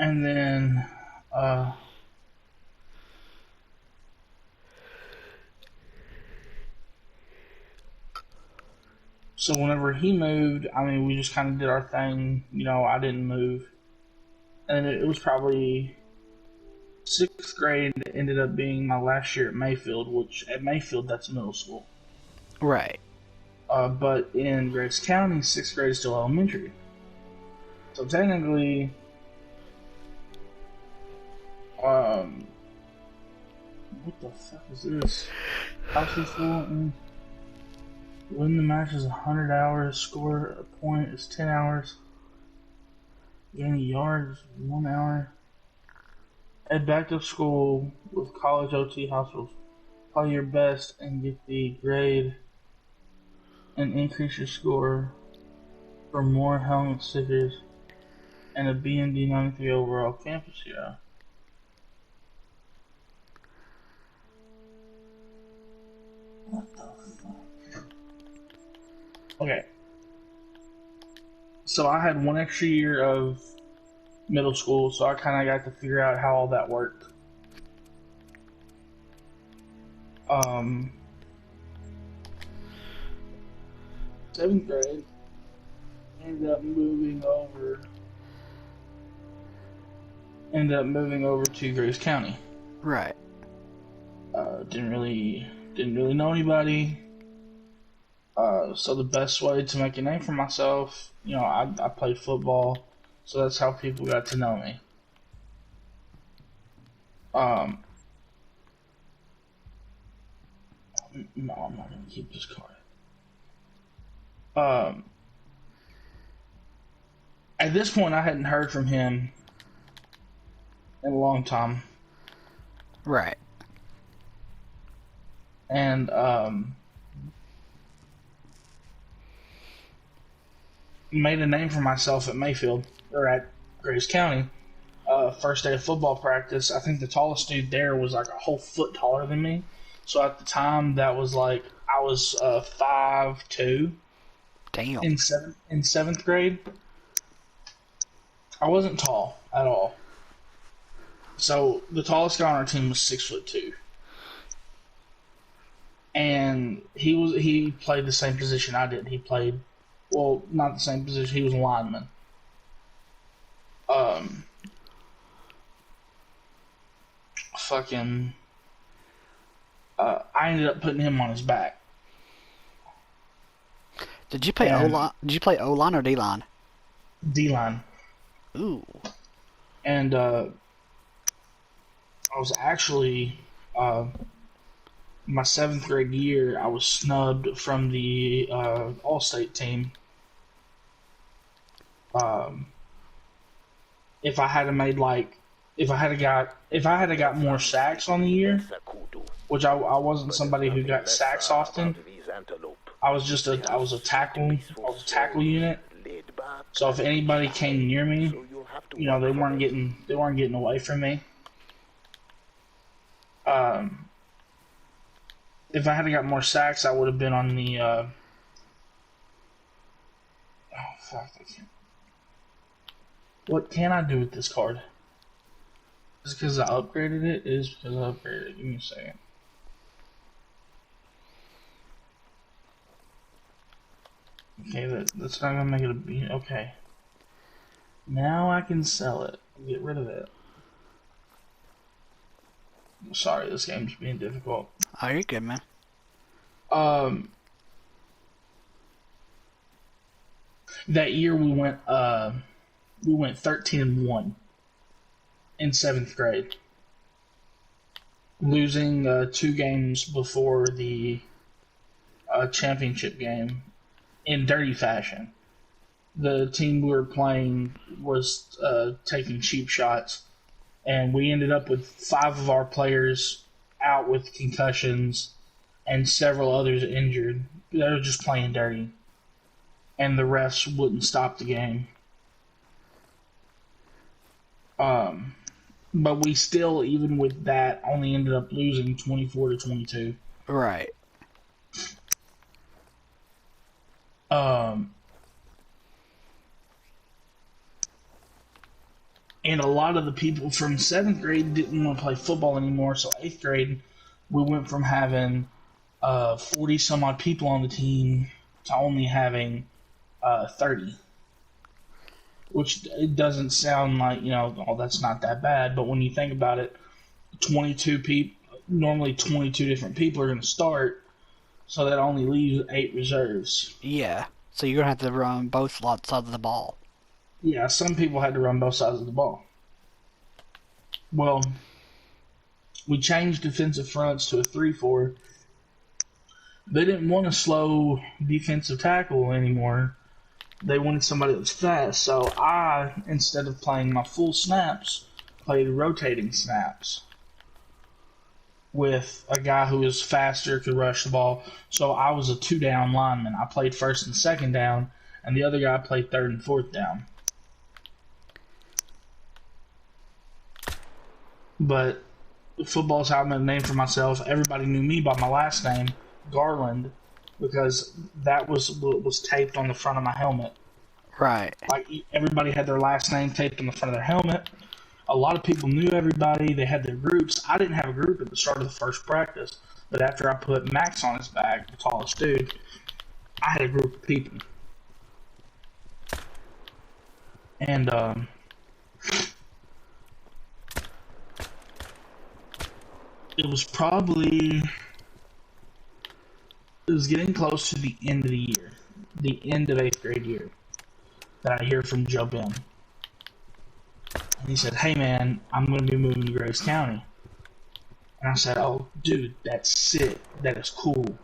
And then, so whenever he moved, I mean, we just kind of did our thing. I didn't move. And it was probably sixth grade ended up being my last year at Mayfield, which at Mayfield, that's middle school. Right. But in Grace County, sixth grade is still elementary. So technically, what the fuck is this? House is full. Win the match is 100 hours. Score a point is 10 hours. Gain a yard is 1 hour. Head back to school with college OT hospitals. Play your best and get the grade and increase your score for more helmet stickers and a BND 93 overall campus hero. What the fuck? Okay. So I had one extra year of middle school, so I kind of got to figure out how all that worked. Seventh grade, ended up moving over to Grace County. Right. Didn't really know anybody. So the best way to make a name for myself, I played football, so that's how people got to know me. No, I'm not gonna keep this card. At this point, I hadn't heard from him in a long time. Right. And, made a name for myself at Mayfield, or at Grace County. First day of football practice, I think the tallest dude there was like a whole foot taller than me. So at the time, that was like, I was 5'2". Damn. In seventh grade. I wasn't tall at all. So the tallest guy on our team was 6'2". And he played the same position I did. He played, well, not the same position. He was a lineman. I ended up putting him on his back. Did you play O-line? Did you play O-line or D-line? D-line. Ooh. And I was actually my seventh grade year. I was snubbed from the All-State team. If I had got more sacks on the year, which I wasn't somebody who got sacks often. I was a tackle unit. So if anybody came near me, they weren't getting away from me. If I had got more sacks, I would have been on the. Oh fuck! I can't. What can I do with this card? Is it because I upgraded it? It is because I upgraded it. Give me a second. Okay, that's not gonna make it a B. Okay. Now I can sell it. Get rid of it. Sorry, this game's being difficult. Oh, you're good, man. That year we went 13-1 in seventh grade, losing 2 games before the championship game in dirty fashion. The team we were playing was taking cheap shots, and we ended up with 5 of our players out with concussions and several others injured. They were just playing dirty, and the refs wouldn't stop the game. But we still, even with that, only ended up losing 24-22. Right. And a lot of the people from 7th grade didn't want to play football anymore, so 8th grade, we went from having 40 some odd people on the team to only having 30. Which it doesn't sound like, oh, that's not that bad, but when you think about it, 22 people, normally 22 different people are going to start, so that only leaves 8 reserves. Yeah. So you're going to have to run both sides of the ball. Yeah, some people had to run both sides of the ball. Well, we changed defensive fronts to a 3-4. They didn't want a slow defensive tackle anymore. They wanted somebody that was fast. So I, instead of playing my full snaps, played rotating snaps with a guy who was faster, could rush the ball. So I was a 2-down lineman. I played 1st and 2nd down, and the other guy played 3rd and 4th down. But football's how I made a name for myself. Everybody knew me by my last name, Garland, because that was what was taped on the front of my helmet. Right. Like, everybody had their last name taped on the front of their helmet. A lot of people knew everybody. They had their groups. I didn't have a group at the start of the first practice, but after I put Max on his back, the tallest dude, I had a group of people. And it was getting close to the end of the year, the end of 8th grade year, that I hear from Joe Ben. And he said, "Hey man, I'm going to be moving to Grace County." And I said, "Oh dude, that's sick. That is cool."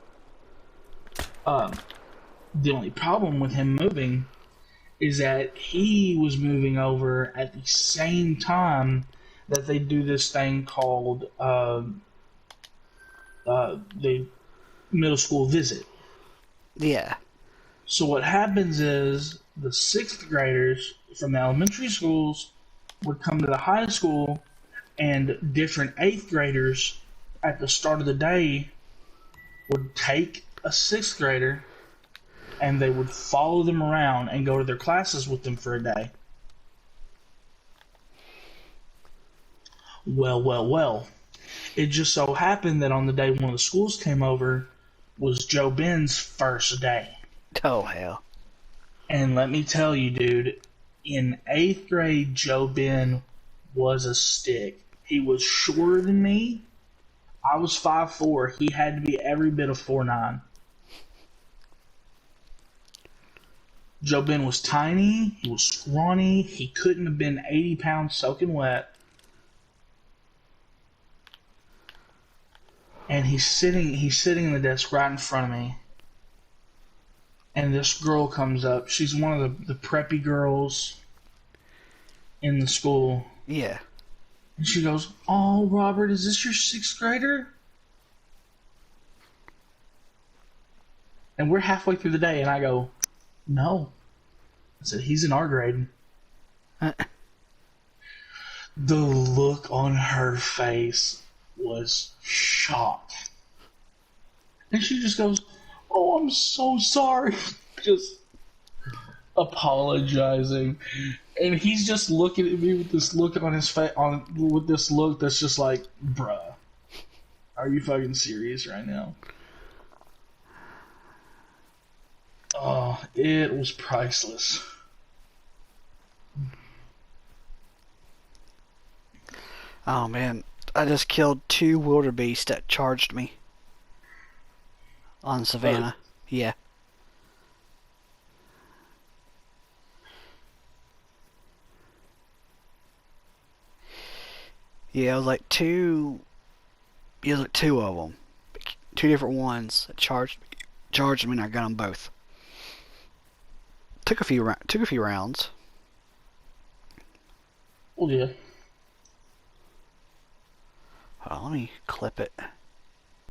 The only problem with him moving is that he was moving over at the same time that they do this thing called the middle school visit. Yeah. So what happens is the 6th graders from the elementary schools would come to the high school, and different 8th graders at the start of the day would take a 6th grader and they would follow them around and go to their classes with them for a day. Well. It just so happened that on the day one of the schools came over was Joe Ben's first day. Oh, hell. And let me tell you, dude, in 8th grade, Joe Ben was a stick. He was shorter than me. I was 5'4". He had to be every bit of 4'9". Joe Ben was tiny. He was scrawny. He couldn't have been 80 pounds soaking wet. And he's sitting in the desk right in front of me. And this girl comes up. She's one of the preppy girls in the school. Yeah. And she goes, "Oh, Robert, is this your 6th grader?" And we're halfway through the day, and I go, "No." I said, "He's in our grade." The look on her face was shock. And she just goes, "Oh, I'm so sorry." Just apologizing. And he's just looking at me with this look on his face, with this look that's just like, "Bruh, are you fucking serious right now?" Oh, it was priceless. Oh, man. I just killed 2 wildebeest that charged me on Savannah. Yeah. Yeah, it was like 2 of them. 2 different ones that charged me, and I got them both. Took a few rounds. Well, yeah. Hold on, let me clip it.